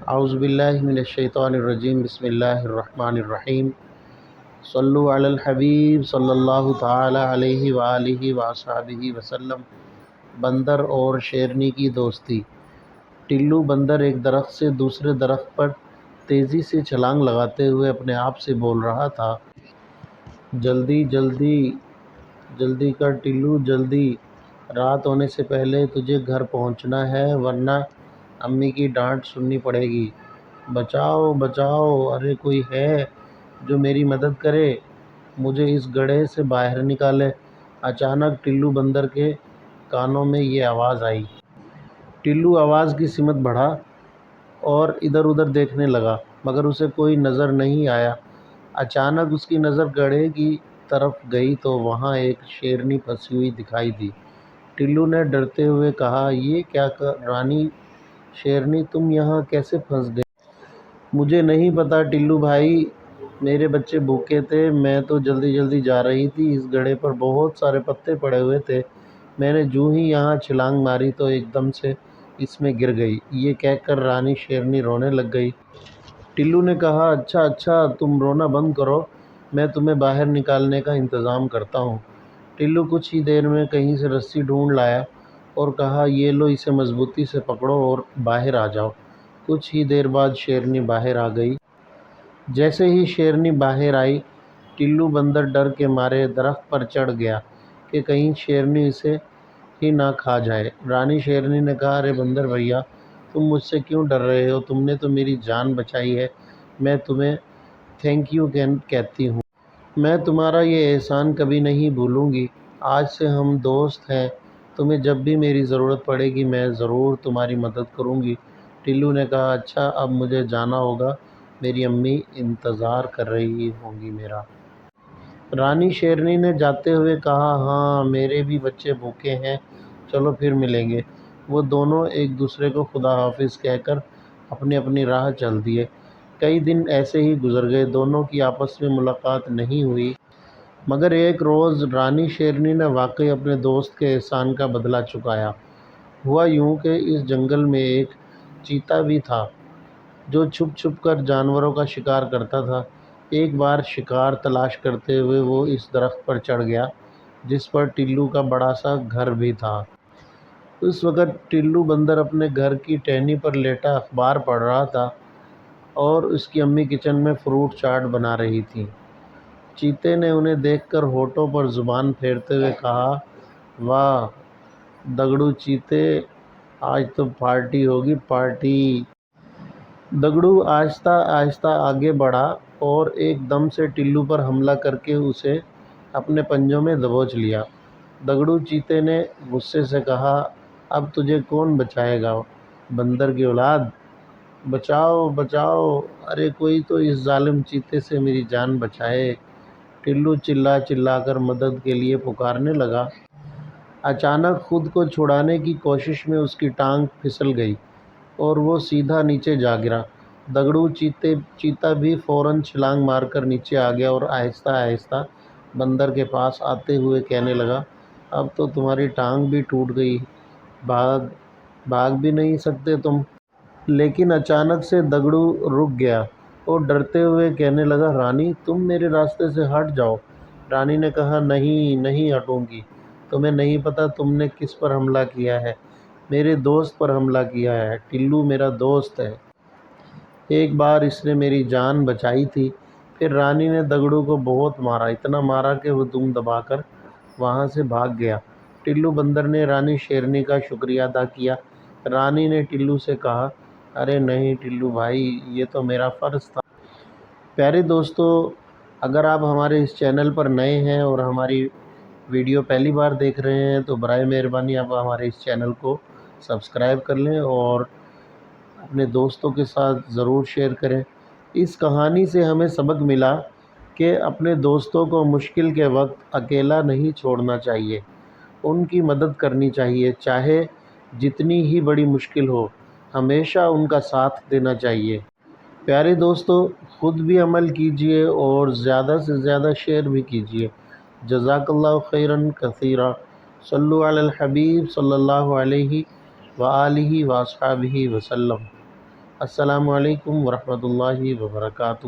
اعوذ باللہ من الشیطان الرجیم، بسم اللہ الرحمن الرحیم۔ صلو علی الحبیب صلی اللہ تعالی علیہ وآلہ وصحبہ وسلم۔ بندر اور شیرنی کی دوستی۔ ٹلو بندر ایک درخت سے دوسرے درخت پر تیزی سے چھلانگ لگاتے ہوئے اپنے آپ سے بول رہا تھا، جلدی جلدی جلدی کر ٹلو، جلدی، رات ہونے سے پہلے تجھے گھر پہنچنا ہے ورنہ امی کی ڈانٹ سننی پڑے گی۔ بچاؤ بچاؤ، ارے کوئی ہے جو میری مدد کرے، مجھے اس گڑھے سے باہر نکالے۔ اچانک ٹلو بندر کے کانوں میں یہ آواز آئی۔ ٹلو آواز کی سمت بڑھا اور ادھر ادھر دیکھنے لگا، مگر اسے کوئی نظر نہیں آیا۔ اچانک اس کی نظر گڑھے کی طرف گئی تو وہاں ایک شیرنی پھنسی ہوئی دکھائی دی۔ ٹلو نے ڈرتے ہوئے کہا، یہ کیا رانی شیرنی، تم یہاں کیسے پھنس گئی؟ مجھے نہیں پتا ٹلو بھائی، میرے بچے بھوکے تھے، میں تو جلدی جلدی جا رہی تھی، اس گڑھے پر بہت سارے پتے پڑے ہوئے تھے، میں نے جو ہی یہاں چھلانگ ماری تو ایک دم سے اس میں گر گئی۔ یہ کہہ کر رانی شیرنی رونے لگ گئی۔ ٹلو نے کہا، اچھا اچھا، تم رونا بند کرو، میں تمہیں باہر نکالنے کا انتظام کرتا ہوں۔ ٹلو کچھ ہی دیر میں کہیں سے رسی ڈھونڈ لایا اور کہا، یہ لو، اسے مضبوطی سے پکڑو اور باہر آ جاؤ۔ کچھ ہی دیر بعد شیرنی باہر آ گئی۔ جیسے ہی شیرنی باہر آئی، ٹلو بندر ڈر کے مارے درخت پر چڑھ گیا کہ کہیں شیرنی اسے ہی نہ کھا جائے۔ رانی شیرنی نے کہا، ارے بندر بھیا، تم مجھ سے کیوں ڈر رہے ہو؟ تم نے تو میری جان بچائی ہے، میں تمہیں تھینک یو کہتی ہوں۔ میں تمہارا یہ احسان کبھی نہیں بھولوں گی۔ آج سے ہم دوست ہیں، تمہیں جب بھی میری ضرورت پڑے گی میں ضرور تمہاری مدد کروں گی۔ ٹلو نے کہا، اچھا، اب مجھے جانا ہوگا، میری امی انتظار کر رہی ہوں گی میرا۔ رانی شیرنی نے جاتے ہوئے کہا، ہاں، میرے بھی بچے بھوکے ہیں، چلو پھر ملیں گے۔ وہ دونوں ایک دوسرے کو خدا حافظ کہہ کر اپنی اپنی راہ چل دیے۔ کئی دن ایسے ہی گزر گئے، دونوں کی آپس میں ملاقات نہیں ہوئی، مگر ایک روز رانی شیرنی نے واقعی اپنے دوست کے احسان کا بدلہ چکایا۔ ہوا یوں کہ اس جنگل میں ایک چیتا بھی تھا جو چھپ چھپ کر جانوروں کا شکار کرتا تھا۔ ایک بار شکار تلاش کرتے ہوئے وہ اس درخت پر چڑھ گیا جس پر ٹلو کا بڑا سا گھر بھی تھا۔ اس وقت ٹلو بندر اپنے گھر کی ٹہنی پر لیٹا اخبار پڑھ رہا تھا اور اس کی امی کچن میں فروٹ چاٹ بنا رہی تھیں۔ چیتے نے انہیں دیکھ کر ہونٹوں پر زبان پھیرتے ہوئے کہا، واہ دگڑو چیتے، آج تو پارٹی ہوگی، پارٹی۔ دگڑو آہستہ آہستہ آگے بڑھا اور ایک دم سے ٹلو پر حملہ کر کے اسے اپنے پنجوں میں دبوچ لیا۔ دگڑو چیتے نے غصے سے کہا، اب تجھے کون بچائے گا بندر کی اولاد؟ بچاؤ بچاؤ، ارے کوئی تو اس ظالم چیتے سے میری جان بچائے۔ ٹلو چلا چلا کر مدد کے لیے پکارنے لگا۔ اچانک خود کو چھڑانے کی کوشش میں اس کی ٹانگ پھسل گئی اور وہ سیدھا نیچے جا گرا۔ دگڑو چیتا بھی فوراً چھلانگ مار کر نیچے آ گیا اور آہستہ آہستہ بندر کے پاس آتے ہوئے کہنے لگا، اب تو تمہاری ٹانگ بھی ٹوٹ گئی، بھاگ بھی نہیں سکتے تم۔ لیکن اچانک سے دگڑو رک گیا اور ڈرتے ہوئے کہنے لگا، رانی تم میرے راستے سے ہٹ جاؤ۔ رانی نے کہا، نہیں نہیں ہٹوں گی، تمہیں نہیں پتہ تم نے کس پر حملہ کیا ہے، میرے دوست پر حملہ کیا ہے۔ ٹلو میرا دوست ہے، ایک بار اس نے میری جان بچائی تھی۔ پھر رانی نے دگڑو کو بہت مارا، اتنا مارا کہ وہ دم دبا کر وہاں سے بھاگ گیا۔ ٹلو بندر نے رانی شیرنی کا شکریہ ادا کیا۔ رانی نے ٹلو سے کہا، ارے نہیں ٹلو بھائی، یہ تو میرا فرض تھا۔ پیارے دوستو، اگر آپ ہمارے اس چینل پر نئے ہیں اور ہماری ویڈیو پہلی بار دیکھ رہے ہیں تو برائے مہربانی آپ ہمارے اس چینل کو سبسکرائب کر لیں اور اپنے دوستوں کے ساتھ ضرور شیئر کریں۔ اس کہانی سے ہمیں سبق ملا کہ اپنے دوستوں کو مشکل کے وقت اکیلا نہیں چھوڑنا چاہیے، ان کی مدد کرنی چاہیے، چاہے جتنی ہی بڑی مشکل ہو، ہمیشہ ان کا ساتھ دینا چاہیے۔ پیارے دوستو، خود بھی عمل کیجئے اور زیادہ سے زیادہ شیئر بھی کیجئے۔ جزاک اللہ خیراً کثیرا۔ صلو علی الحبیب صلی اللہ علیہ وآلہ وصحبہ وسلم۔ السلام علیکم ورحمۃ اللہ وبرکاتہ۔